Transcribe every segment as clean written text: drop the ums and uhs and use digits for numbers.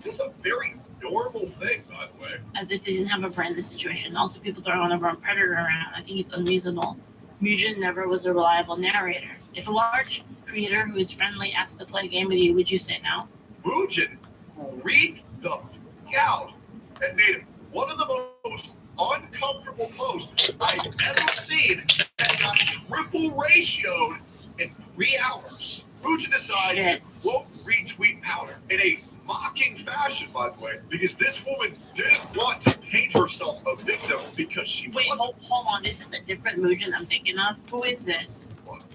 It's a very normal thing, by the way. As if they didn't have a brand in this situation. Also, people throwing the wrong predator around. I think it's unreasonable. Mugen never was a reliable narrator. If a large creator who is friendly asks to play a game with you, would you say no? Mugen freaked the f- out and made one of the most uncomfortable posts I've ever seen that got triple ratioed in 3 hours. Mugen decides to Shit. quote retweet Powder in a mocking fashion, by the way, because this woman didn't want to paint herself a victim because she Wait, wasn't. hold on. Is this a different Mugen I'm thinking of? Who is this?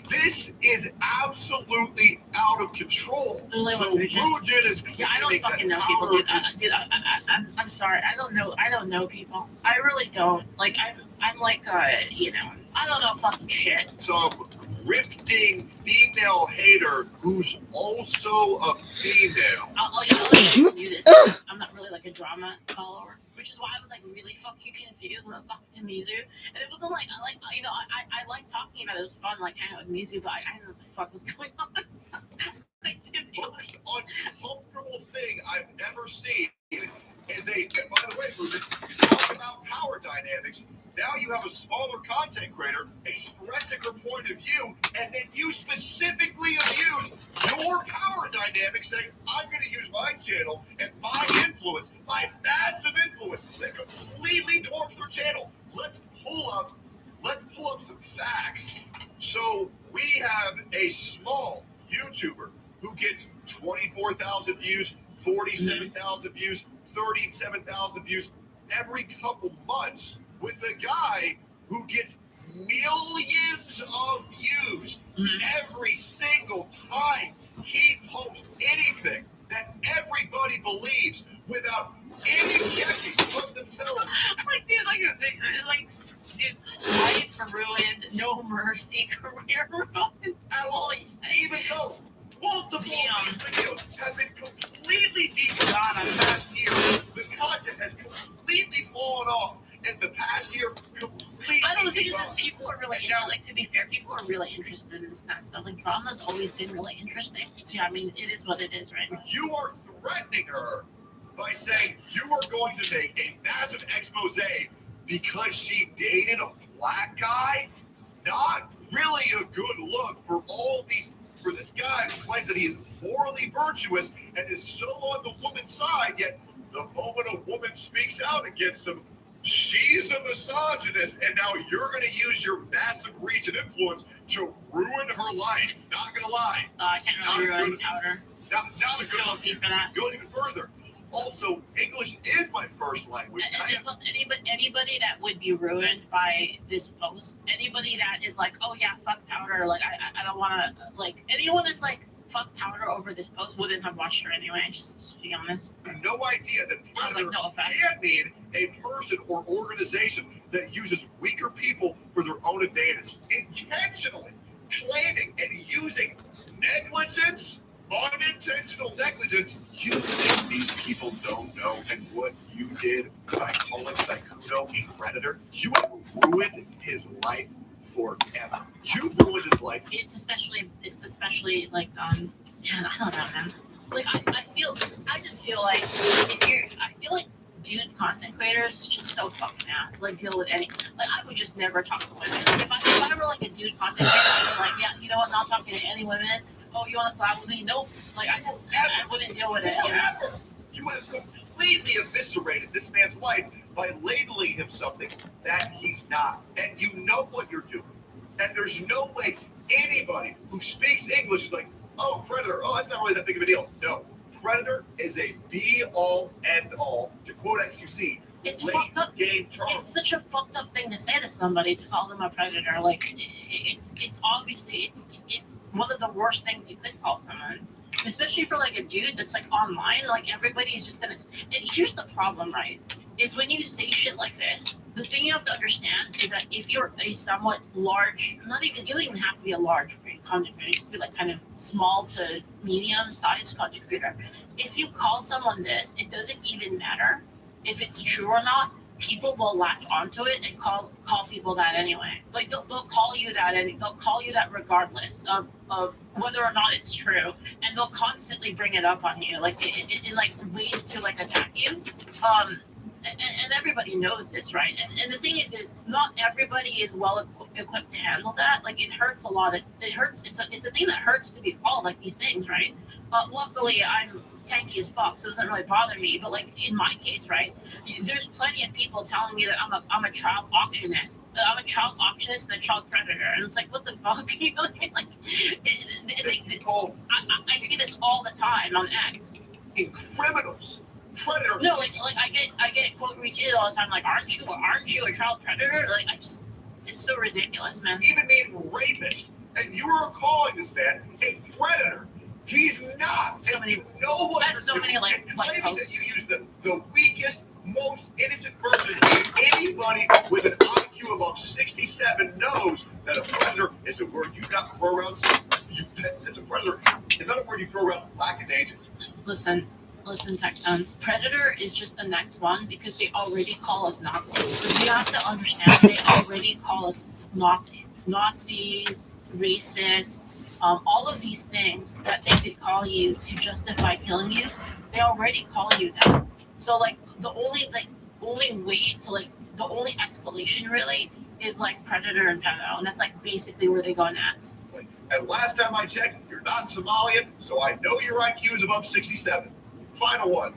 This is absolutely out of control. Really, So what Mugen? Mugen is Yeah, I don't claiming fucking know that people, Powder dude. is I'm sorry. I don't know. I don't know people. I really don't. Like, I'm like, I don't know fucking shit. some grifting female hater who's also a female. I'll do this. I'm not really like a drama follower, which is why I was like really fucking confused when I was talking to Mizu. And it wasn't like I like talking about it. It was fun, like hanging out with Mizu, but I didn't know what the fuck was going on. Like, to be honest. Most uncomfortable thing I've ever seen is a. And by the way, Ruben, you talk about power dynamics. Now you have a smaller content creator expressing her point of view, and then you specifically abuse your power dynamics, saying, I'm going to use my channel and my influence, my massive influence, that completely dwarfs their channel. Let's pull up some facts. So we have a small YouTuber who gets 24,000 views, 47,000 views, 37,000 views every couple months, with a guy who gets millions of views every single time he posts anything that everybody believes without any checking from themselves. Like, dude, it's like, dude, life ruined, no mercy, career ruined. At all, even though multiple of these videos have been completely God, devalued in the past year, the content has completely fallen off. In the past year, completely. I don't think it's just devalued. people are really like, to be fair, people are really interested in this kind of stuff. Like, drama's always been really interesting. So yeah, I mean, it is what it is, right? You are threatening her by saying you are going to make a massive expose because she dated a black guy. Not really a good look for this guy who claims that he is morally virtuous and is so on the woman's side, yet the moment a woman speaks out against him, she's a misogynist, and now you're going to use your massive reach and influence to ruin her life. Not going to lie. I can't really ruin Powder. Not She's a good so OP for that. Go even further. Also, English is my first language. And plus, anybody that would be ruined by this post, anybody that is like, oh yeah, fuck Powder, like I don't want to, like anyone that's like fuck Powder over this post wouldn't have watched her anyway. Just to be honest. No idea that I was like, no offense. can mean a person or organization that uses weaker people for their own advantage, intentionally planning and using negligence. Unintentional negligence. You think these people don't know, and what you did by calling Saikudo a predator, you have ruined his life forever. You ruined his life. It's especially like man, I don't know, man. Like I just feel like dude content creators is just so fucking ass. Like deal with any, like I would just never talk to women. Like, if I were like a dude content creator, I'd be like, yeah, you know what, not talking to any women. Oh, you want to collab with me? Nope. Like I wouldn't deal with it. Forever. You have completely eviscerated this man's life by labeling him something that he's not. And you know what you're doing. And there's no way anybody who speaks English is like, oh, predator, oh, that's not really that big of a deal. No. Predator is a be-all, end-all, to quote XQC, It's late fucked up. game term. It's such a fucked up thing to say to somebody, to call them a predator. Like it's obviously it's one of the worst things you could call someone, especially for like a dude that's like online. Like everybody's just gonna. And here's the problem, right? Is when you say shit like this, the thing you have to understand is that if you're a somewhat large, you don't even have to be a large content creator, you just be like kind of small to medium sized content creator. If you call someone this, it doesn't even matter if it's true or not. People will latch onto it and call people that anyway. Like they'll call you that, and they'll call you that regardless of whether or not it's true, and they'll constantly bring it up on you, like in like ways to like attack you. And everybody knows this, right? And the thing is not everybody is well equipped to handle that. Like it hurts a lot. It hurts. It's a thing that hurts to be called like these things, right? Luckily, I'm tanky as fuck, so it doesn't really bother me. But like in my case, right, there's plenty of people telling me that I'm a child auctionist. I'm a child auctionist and a child predator, and it's like, what the fuck? You know, like People, I see this all the time on X. criminals, predators. No, like I get quote retweeted all the time. Like, aren't you a child predator? Like, it's so ridiculous, man. Even mean rapist, and you are calling this man a predator. He's not. So and many- you know what that's you're so many, doing, like and claiming posts. that you use the weakest, most innocent person anybody with an IQ above 67 knows that a predator is a word you not throw around. It's a predator. It's not a word you throw around lackadaisically. Listen, Tecton. Predator is just the next one because they already call us Nazis. But you have to understand they already call us Nazis, racists, all of these things that they could call you to justify killing you. They already call you that. So like the only way to like the only escalation really is like predator and pedo, and that's like basically where they go next. And last time I checked, you're not Somalian, so I know your IQ is above 67. Final one.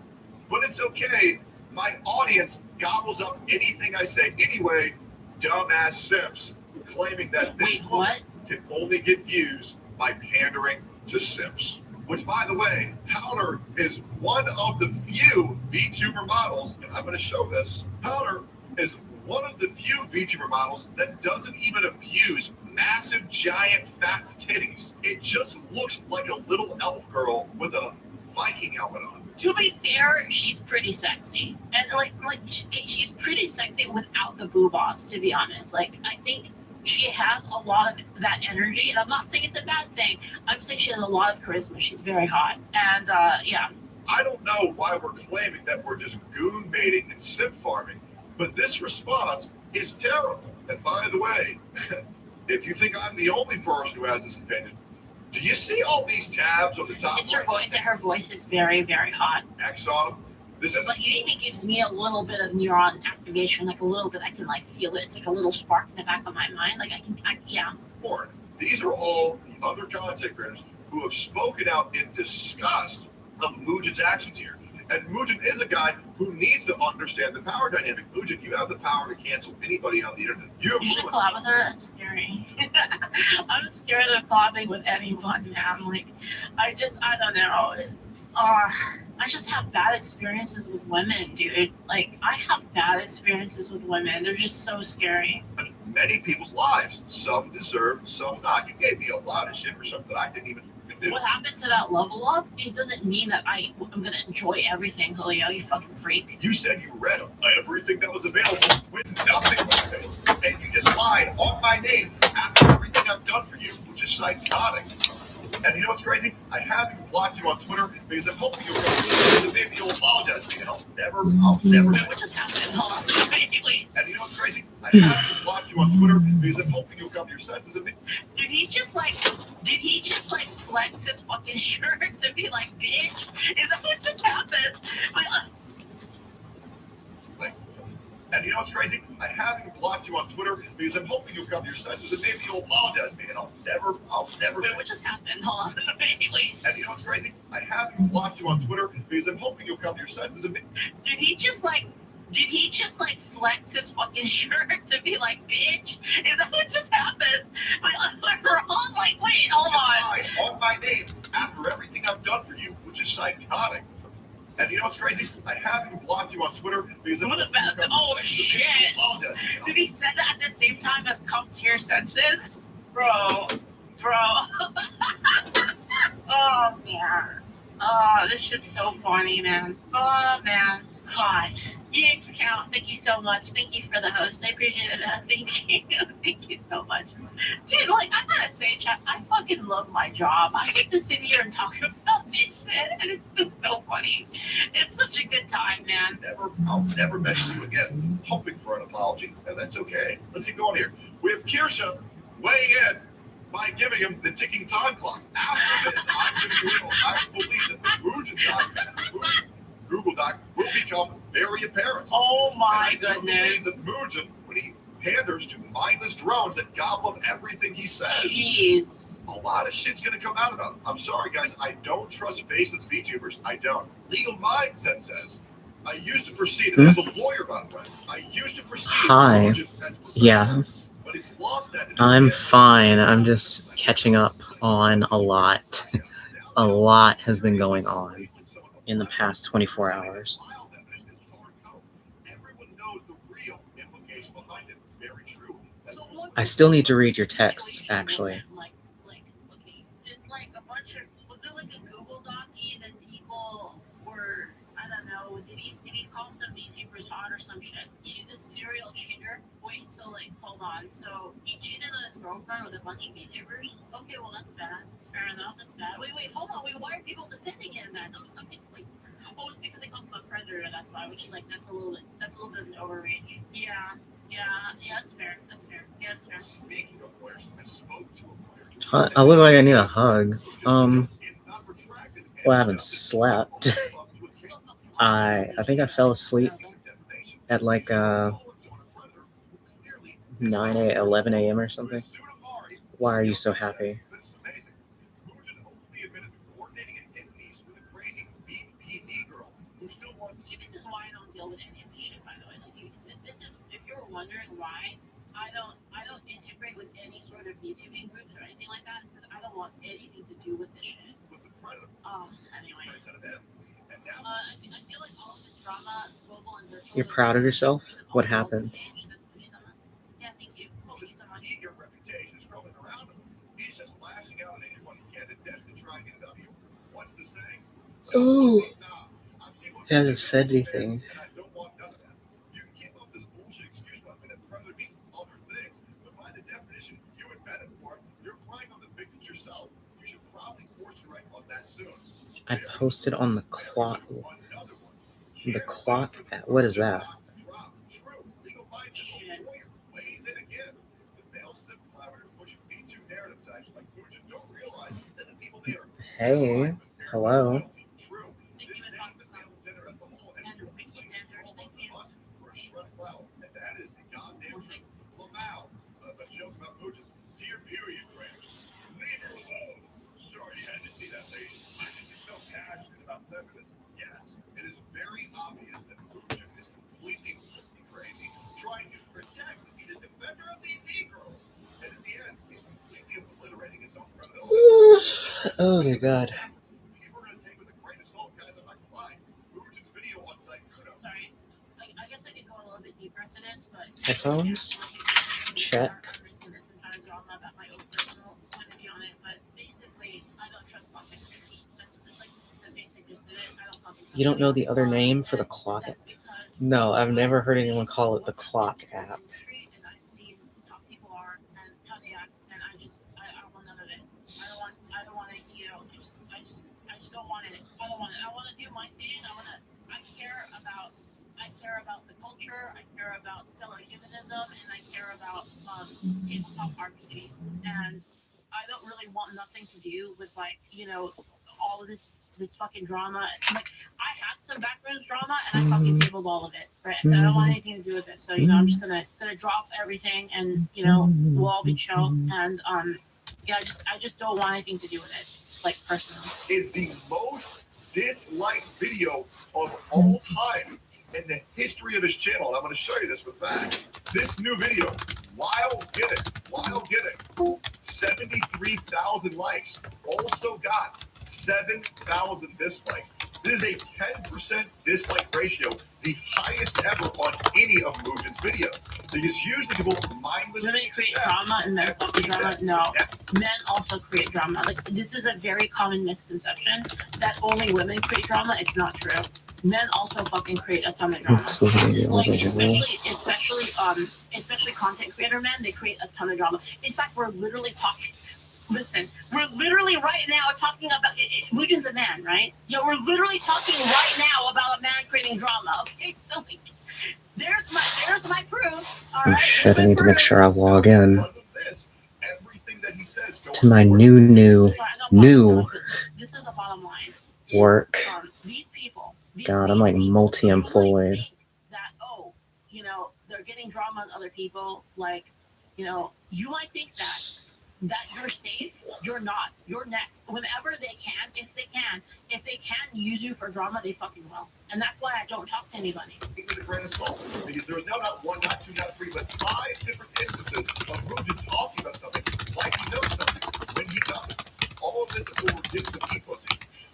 But it's okay. My audience gobbles up anything I say anyway. Dumbass simps claiming that this Wait, what? can only get views by pandering to simps. Which, by the way, Powder is one of the few VTuber models, and I'm going to show this. Powder is one of the few VTuber models that doesn't even abuse massive, giant, fat titties. It just looks like a little elf girl with a Viking helmet on. To be fair, she's pretty sexy, and she's pretty sexy without the boobas. To be honest, like I think she has a lot of that energy, and I'm not saying it's a bad thing. I'm saying she has a lot of charisma. She's very hot, and yeah. I don't know why we're claiming that we're just goon baiting and simp farming, but this response is terrible. And by the way, if you think I'm the only person who has this opinion, do you see all these tabs on the top? It's her voice, and her voice is very, very hot. X on them. This is But it even gives me a little bit of neuron activation, like a little bit. I can like feel it. It's like a little spark in the back of my mind. Like yeah. important. These are all the other content creators who have spoken out in disgust of Mujin's actions here. And Mujin is a guy who needs to understand the power dynamic. Mujin, you have the power to cancel anybody on the internet. You You should have collab with her. That's scary. I'm scared of collabing with anyone, man. Like, I don't know. I just have bad experiences with women, dude. Like, I have bad experiences with women. They're just so scary. many people's lives. Some deserve, some not. You gave me a lot of shit for something I didn't even do. What happened to that level up? It doesn't mean that I'm gonna enjoy everything, Julio. You fucking freak. You said you read everything that was available when nothing was available. And you just lied on my name after everything I've done for you, which is psychotic. And you know what's crazy? I haven't blocked you on Twitter because I'm hoping you'll come. Maybe you'll apologize to me. I'll never. What just happened? Hold on. Wait. And you know what's crazy? I haven't blocked you on Twitter because I'm hoping you'll come to your senses and Did he just like flex his fucking shirt to be like, bitch? Is that what just happened? And you know what's crazy? I haven't blocked you on Twitter because I'm hoping you'll come to your senses and maybe you'll apologize to me. And I'll never. Wait, what just happened? Hold on. Wait. And you know what's crazy? I haven't blocked you on Twitter because I'm hoping you'll come to your senses and Did he just flex his fucking shirt to be like, bitch? Is that what just happened? We're on, like, wait, hold on. on my name after everything I've done for you, which is psychotic. And you know what's crazy? I haven't blocked you on Twitter because I'm What about oh shit? Did he say that at the same time as come to your senses? Bro. Oh man. Oh, this shit's so funny, man. Oh man. God. EX count, thank you so much. Thank you for the host. I appreciate it. Thank you. Thank you so much. Dude, like, I gotta say, Chuck, I fucking love my job. I get to sit here and talk about this shit, and it's just so funny. It's such a good time, man. I'll never mention you again, hoping for an apology, and that's okay. Let's get going here. We have Kirsha weighing in. by giving him the ticking time clock. After this, I believe that the Mugen doc, Google Doc, will become very apparent. Oh my And I do believe goodness. that Mugen, when he panders to mindless drones that gobble up everything he says, Jeez. a lot of shit's gonna come out about him. I'm sorry, guys. I don't trust faceless VTubers. I don't. Legal Mindset says, I used to perceive it as a lawyer, by the way. I used to perceive Hi. Mugen as Yeah, but it's lost that in I'm its fine. I'm just catching up on a lot. A lot has been going on in the past 24 hours. Everyone knows the real implication behind it. Very true. So what I was still the need to read your situation texts, with actually. it? Okay, did like a bunch of, was there like a Google Docky that people were, I don't know, did he call some VTubers hot or some shit? She's a serial cheater. Wait, so like, hold on. So he cheated on his girlfriend with a bunch of VTubers? Okay, well that's bad. Fair enough, that's bad. Wait, hold on. Wait, why are people defending him then? I'm something like, oh, it's because they called him a predator. That's why. Which is like, that's a little bit of an overreach. Yeah, that's fair. Yeah, that's fair. Speaking of lawyers, I spoke to a lawyer. I look like I need a hug. Well, I haven't slept. I think I fell asleep at like 11 a.m. or something. Why are you so happy? See, this is why I don't deal with any of this shit. By the way, like this is, if you were wondering why I don't integrate with any sort of YouTubing groups or anything like that, it's because I don't want anything to do with this shit. Anyway. I feel like all of this drama, global and virtual. You're proud of yourself? What happened? Yeah, thank you. Thank you so much. Your reputation is rolling around him. He's just lashing out at anyone he can in debt to try and get it up you. What's the saying? Oh, he hasn't said anything. And I don't want none of that. You can keep up this bullshit excuse about me that brother means other things, but by the definition you invented for it, you're crying on the victims yourself. You should probably force your right on that soon. I posted on the clock. The clock? What is that? Hey, hello. Sorry you had to see that, lady. I just get so passionate about feminism. Yes, it is very obvious that Mugen is completely crazy, trying to protect and be the defender of these e-girls. And at the end, he's completely obliterating his own credibility. Oh my god. People are going to take with a grain of salt, guys. I'm not going to lie. Mugen's video on site. Sorry. I guess I could go a little bit deeper into this, but Headphones? Check. This entire drama about my own personal point of view on it, but basically, I don't trust content creators. That's like the basic gist of it. I don't fucking trust You don't know the other them. name for the clock? That's because No, I've never heard anyone call it the clock app. and I've seen how people are and how they act, and I want none of it. I don't want to, I just don't want it. I don't want it. I want to do my thing. I care about the culture. I care about stellar humanism, and I care about tabletop RPGs. And I don't really want nothing to do with all of this fucking drama. Like, I had some background drama, and I fucking tabled all of it. Right? So I don't want anything to do with this. So I'm just gonna drop everything, and we'll all be chill. And I just don't want anything to do with it, like personally. Is the most disliked video of all time in the history of his channel. And I'm going to show you this with facts. This new video, Wild Get It, 73,000 likes. Also got 7,000 dislikes. This is a 10% dislike ratio, the highest ever on any of Mugen's videos. Because usually people mindlessly Women create drama and men fucking drama. No, men also create drama. Like, this is a very common misconception that only women create drama. It's not true. Men also fucking create a ton of drama. Like, especially content creator men, they create a ton of drama. In fact, we're literally talking right now talking about Mugen's a man, right? Yeah, we're literally talking right now about a man creating drama. Okay, so like, there's my proof. All right, shit, I need to make sure I log in. Everything that he says going to my new Sorry, I know new but this is the bottom line. work. These people. God, I'm like multi-employed. That they're getting drama on other people. Like, you might think that you're safe. You're not. You're next. Whenever they can, if they can use you for drama, they fucking will. And that's why I don't talk to anybody. With a grain of salt, because there's no not one, not two, not three, but 5 different instances of Mugen talking about something like he knows something when he doesn't. All of this is over dicks and heat pussy.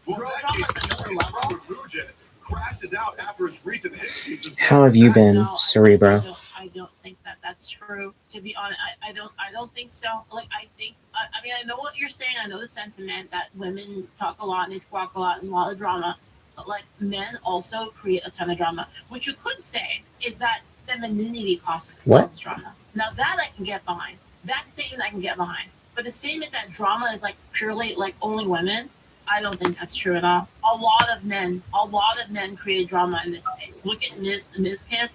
Well, Girl in that drama case, is another level. Mugen crashes out after his recent hit pieces. How have you been, Cerebro? I don't think that that's true. To be honest, I don't think so. Like, I mean, I know what you're saying. I know the sentiment that women talk a lot and they squawk a lot and a lot of drama. But like, men also create a ton of drama. What you could say is that femininity causes drama. Now that I can get behind. That statement I can get behind. But the statement that drama is like purely like only women, I don't think that's true at all. A lot of men create drama in this space. Look at Ms. Kiff.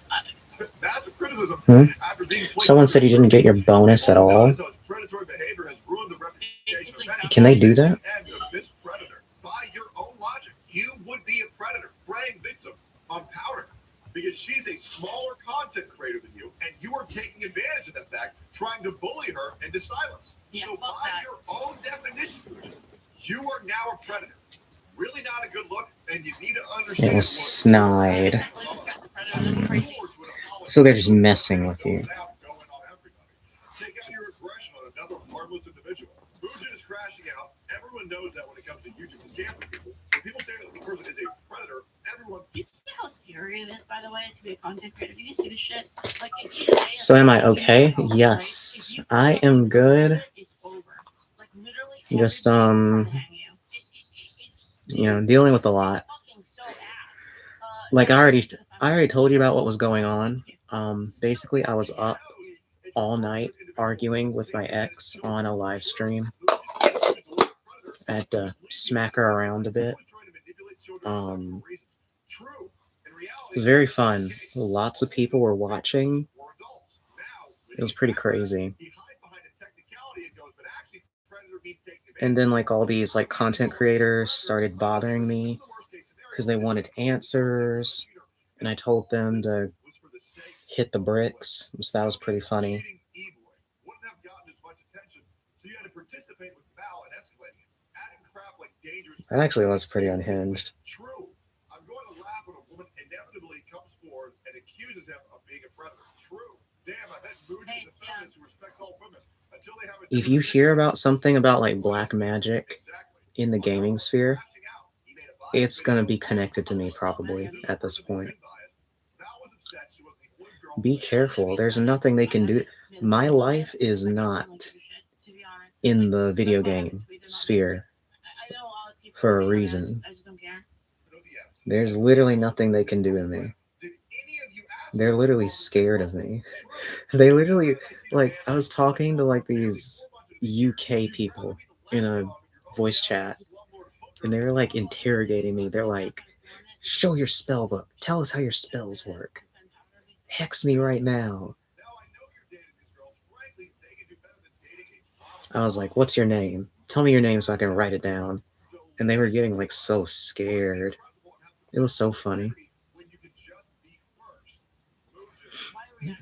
That's a criticism. After being Someone said you didn't get your bonus at all. Predatory behavior has ruined the reputation of many. Can they do that? And of this predator, by your own logic, you would be a predator, preying victim on Powder, because she's a smaller content creator than you, and you are taking advantage of that fact, trying to bully her into silence. Yeah, so by your own definition, you are now a predator. Really not a good look, and you need to understand. It was snide. So they're just messing with you. Take out your aggression on another harmless individual. Mugen is crashing out. Everyone knows that when it comes to YouTube and scamming people. When people say that the person is a predator, everyone. Do you see how scary it is, by the way, to be a content creator? Do you see the shit? Like, if you say So am I okay? Yes, I am good. It's over. Like, literally, Just dealing with a lot. Like I already told you about what was going on. Basically I was up all night arguing with my ex on a live stream. I had to smack her around a bit. It was very fun. Lots of people were watching. It was pretty crazy. And then like all these like content creators started bothering me because they wanted answers, and I told them to hit the bricks, so that was pretty funny. That actually was pretty unhinged. I'm going to laugh when a woman inevitably comes forward and accuses him of being a predator. True. Damn, I've had Mugen as a feminist who respects all women until they have a. If you hear about something about like black magic in the gaming sphere, it's gonna be connected to me probably at this point. Be careful. There's nothing they can do. My life is not in the video game sphere for a reason. There's literally nothing they can do to me. They're literally scared of me. They literally, like, I was talking to like these UK people in a voice chat, and they were like interrogating me. They're like, show your spell book. Tell us how your spells work. Hex me right now. I was like, what's your name? Tell me your name so I can write it down. And they were getting like so scared. It was so funny.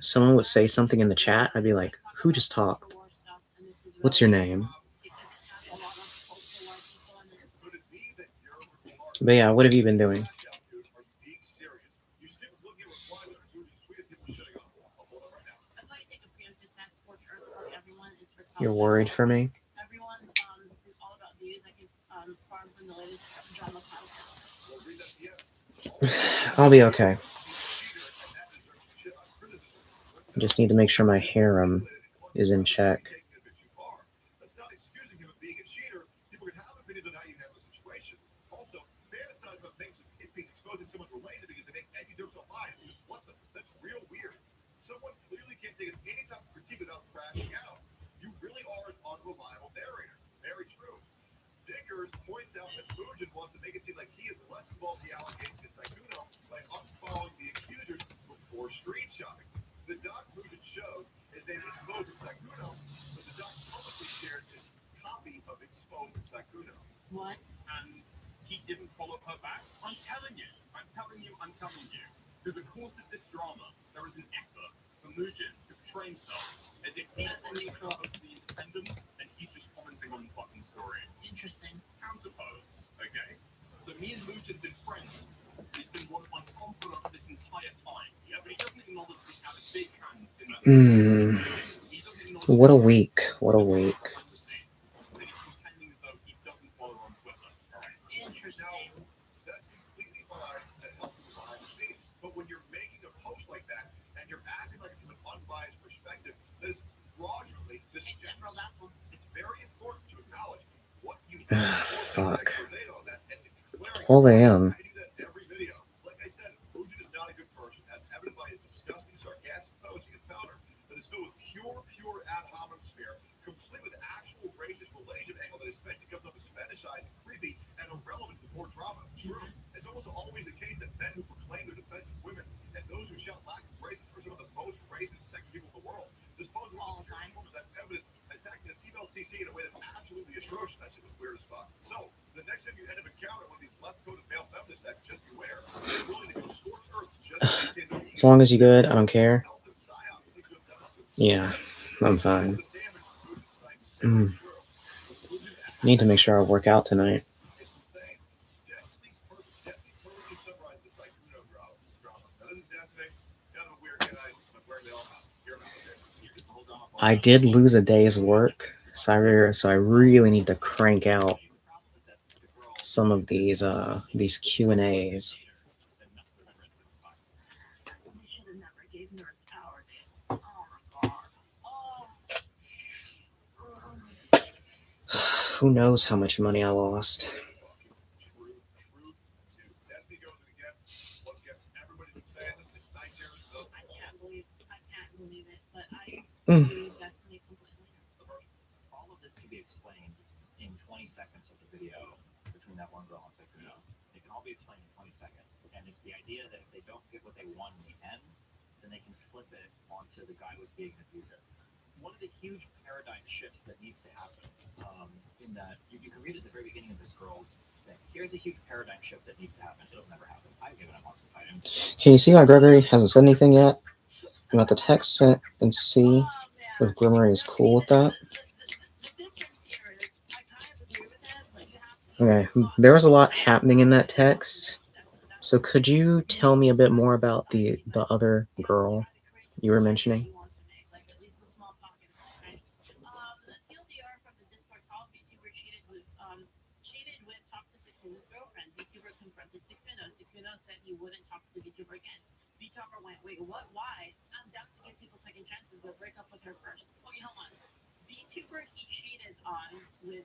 Someone would say something in the chat. I'd be like, who just talked? What's your name? But yeah, what have you been doing? You're worried for me? I'll be okay. I just need to make sure my harem is in check. Someone clearly can't take any type of critique without crashing out. You really are an unreliable narrator. Very true. Dickers points out that Mugen wants to make it seem like he is less involved in the allegations to Sykkuno by unfollowing the accusers before screenshotting. The doc Mugen showed is they've exposed Sykkuno, but the doc publicly shared his exposed Sakuno. What? And he didn't follow her back? I'm telling you. Through the course of this drama, there is an effort for Mugen to portray himself as if he is supposed to be independent and he's just commenting on the fucking story. Interesting. Counterpose, okay? So me and Mugen have been friends. He's been one of my confidants this entire time. Yeah, but he doesn't acknowledge we have a big hand in that. He doesn't acknowledge What a week. What a week. behind the scenes. And he's pretending as though he doesn't follow her on Twitter. Alright. Interesting. Now, that's completely fine and helpful behind the scenes. But when you're making a post like that and you're acting like it's from an unbiased perspective, that is fraudulently disingenuous. It's very important to acknowledge what you did. Fuck. On that and declaring 12 a.m. I do that in every video. Like I said, Mugen is not a good person, as evident by his disgusting, sarcastic posts against Powder that is filled with pure ad hominem smear, complete with actual racist relation angle that is meant to come up as fetishized, creepy, and irrelevant to more drama. True. It's almost always the case that men who proclaim their defense of women and those who shout lack of racism are some of the most racist, sexist people in the world. This pose all the time that evidence attacking the female CC in a way that's absolutely atrocious. That shit was weird as fuck. So, the next time you end up encountering one of these left-coded male feminists that just beware, they're willing to go scorched earth just to maintain their As long as you're good, I don't care. Yeah, I'm fine. Need to make sure I work out tonight. I did lose a day's work, so I really need to crank out some of these Q&As. We should have never gave Nerds power. Oh my god. Who knows how much money I lost? I can't believe it, but I Mm. believe Destiny completely. All of this can be explained in 20 seconds of the video between that one girl and Sakuno. It can all be explained in 20 seconds. And it's the idea that if they don't get what they want in the end, then they can flip it onto the guy who's being an abuser. One of the huge paradigm shifts that needs to happen, in that you can read at the very beginning of this girl's thing. Here's a huge paradigm shift that needs to happen. It'll never happen. I've given up on society. Can you see why Gregory hasn't said anything yet about the text sent and see if Grimmery is cool with that? Okay, there was a lot happening in that text. So could you tell me a bit more about the other girl you were mentioning? Sakuno said he wouldn't talk to the VTuber again. VTuber went, wait, what? Why? I'm down to give people second chances, but break up with her first. Okay, hold on. VTuber he cheated on with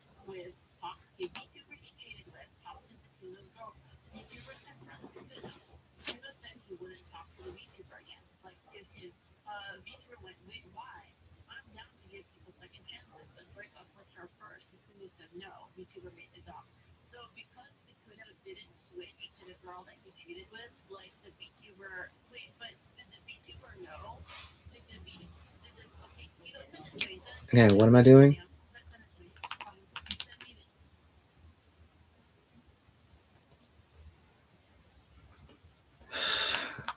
Toxic. VTuber he cheated with talked to Sakuno's girlfriend. VTuber confronted Sakuno. Sakuno said he wouldn't talk to the VTuber again. Like if his VTuber went, wait, why? I'm down to give people second chances, but break up with her first. Sakuno said no. VTuber made the dog. So because Sakuno didn't switch to the girl that he cheated with, like the VTuber, wait, but did the VTuber know? Okay, you know, send it to me. Okay, what am I doing? Send it to me. You send me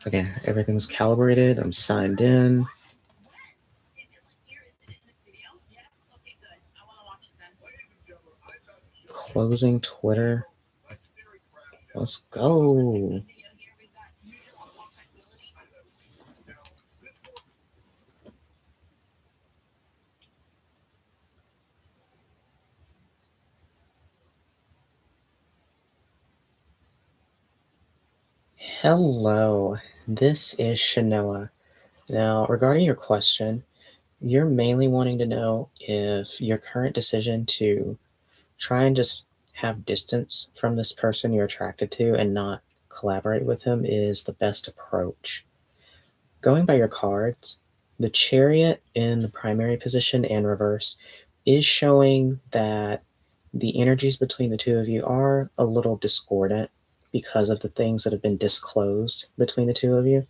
the. Okay, everything's calibrated. I'm signed in. Is it like here? Is it in this video? Yes? Okay, good. I want to watch it then. Closing Twitter. Let's go. Hello, this is Chanella. Now, regarding your question, you're mainly wanting to know if your current decision to try and just have distance from this person you're attracted to and not collaborate with him is the best approach. Going by your cards, the Chariot in the primary position and reverse is showing that the energies between the two of you are a little discordant because of the things that have been disclosed between the two of you.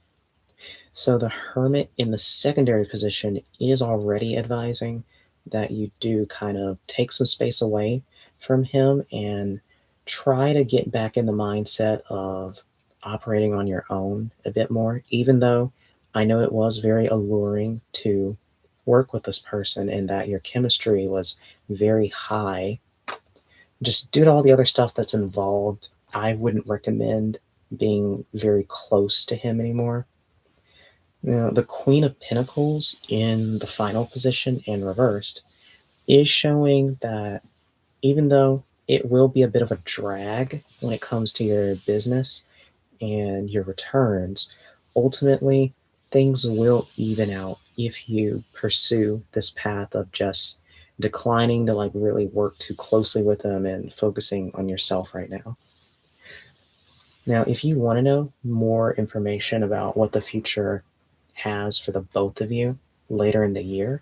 So the Hermit in the secondary position is already advising that you do kind of take some space away from him and try to get back in the mindset of operating on your own a bit more, even though I know it was very alluring to work with this person and that your chemistry was very high. Just due to all the other stuff that's involved, I wouldn't recommend being very close to him anymore. Now, the Queen of Pentacles in the final position and reversed is showing that even though it will be a bit of a drag when it comes to your business and your returns, ultimately things will even out if you pursue this path of just declining to like really work too closely with them and focusing on yourself right now. Now, if you want to know more information about what the future has for the both of you later in the year,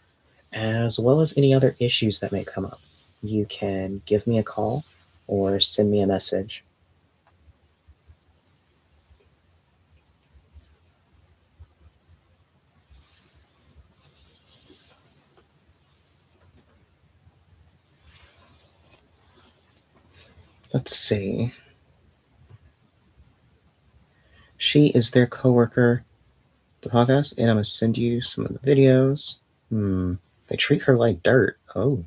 as well as any other issues that may come up, you can give me a call or send me a message. Let's see. She is their coworker, the podcast, and I'm gonna send you some of the videos. They treat her like dirt. Oh.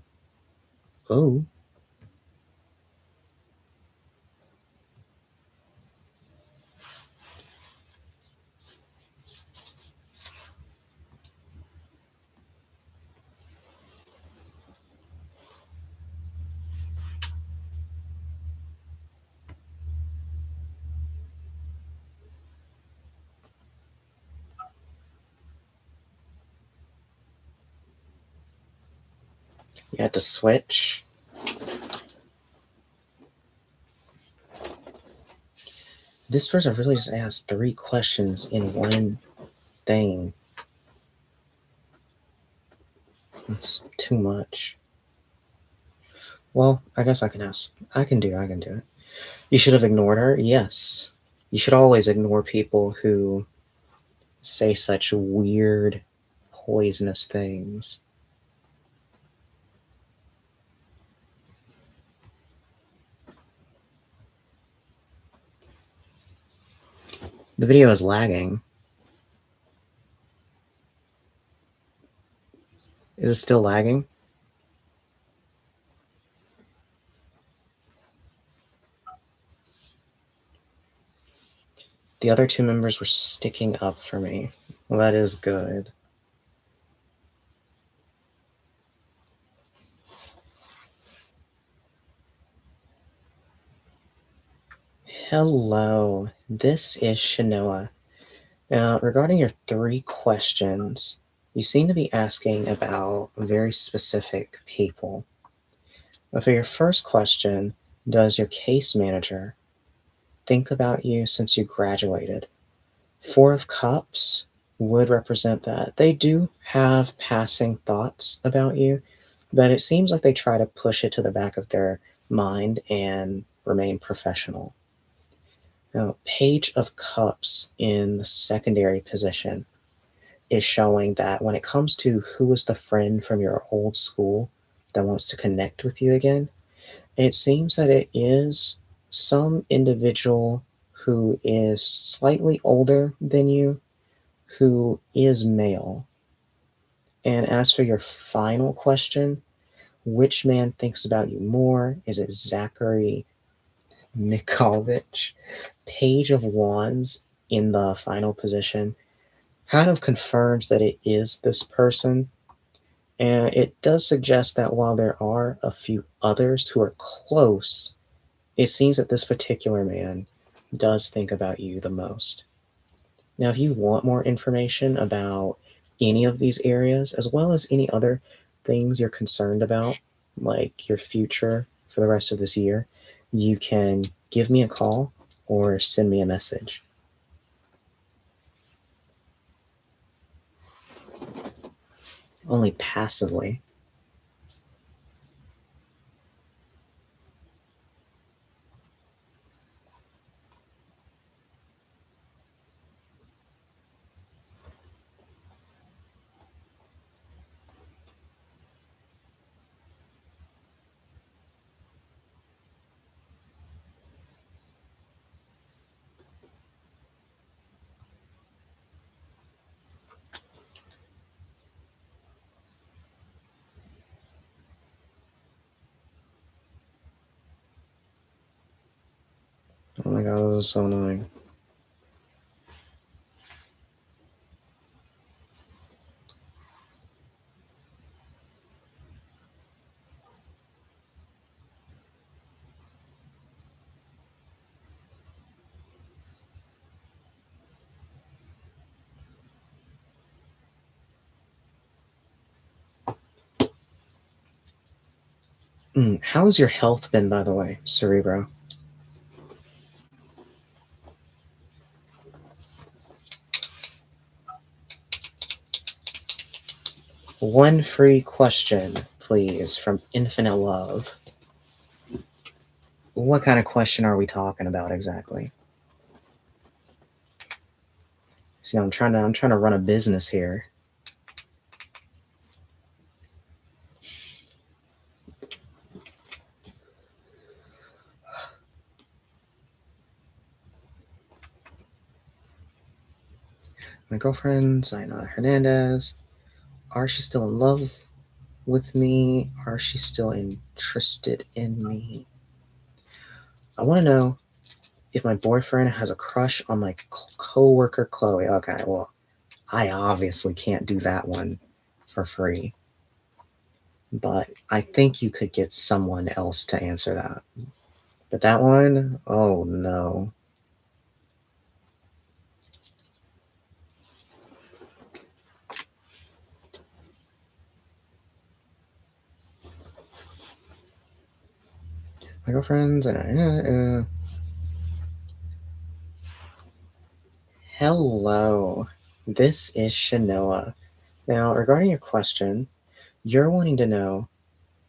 You had to switch. This person really just asked 3 questions in one thing. It's too much. Well, I guess I can ask. I can do it. You should have ignored her? Yes. You should always ignore people who say such weird, poisonous things. The video is lagging. Is it still lagging? The other 2 members were sticking up for me. Well, that is good. Hello, this is Shanoa. Now, regarding your 3 questions, you seem to be asking about very specific people. But for your first question, does your case manager think about you since you graduated? 4 of Cups would represent that. They do have passing thoughts about you, but it seems like they try to push it to the back of their mind and remain professional. Now, Page of Cups in the secondary position is showing that when it comes to who is the friend from your old school that wants to connect with you again, it seems that it is some individual who is slightly older than you, who is male. And as for your final question, which man thinks about you more? Is it Zachary Mikovich? Page of Wands in the final position kind of confirms that it is this person. And it does suggest that while there are a few others who are close, it seems that this particular man does think about you the most. Now, if you want more information about any of these areas, as well as any other things you're concerned about, like your future for the rest of this year, you can give me a call or send me a message. Only passively. god, that was so annoying. How's your health been, by the way, Cerebro? One free question, please, from Infinite Love. What kind of question are we talking about exactly? See, I'm trying to run a business here. My girlfriend, Zaina Hernandez. Are she still in love with me? Are she still interested in me? I want to know if my boyfriend has a crush on my co-worker Chloe. Okay, well, I obviously can't do that one for free. But I think you could get someone else to answer that. But that one, oh no. My girlfriends and Hello, this is Shanoa. Now, regarding your question, you're wanting to know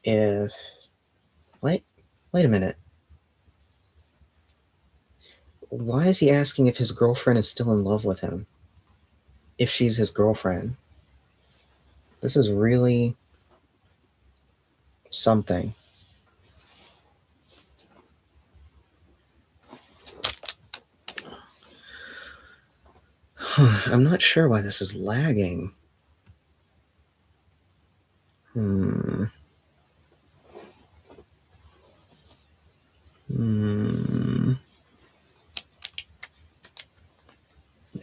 if... Wait a minute. Why is he asking if his girlfriend is still in love with him? If she's his girlfriend? This is really something. I'm not sure why this is lagging. Maybe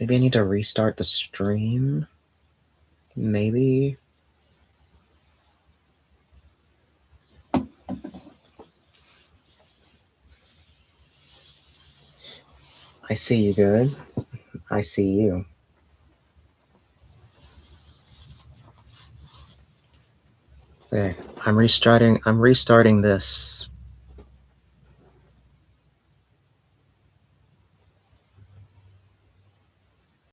I need to restart the stream? Maybe? I see you good. I see you. Okay, I'm restarting this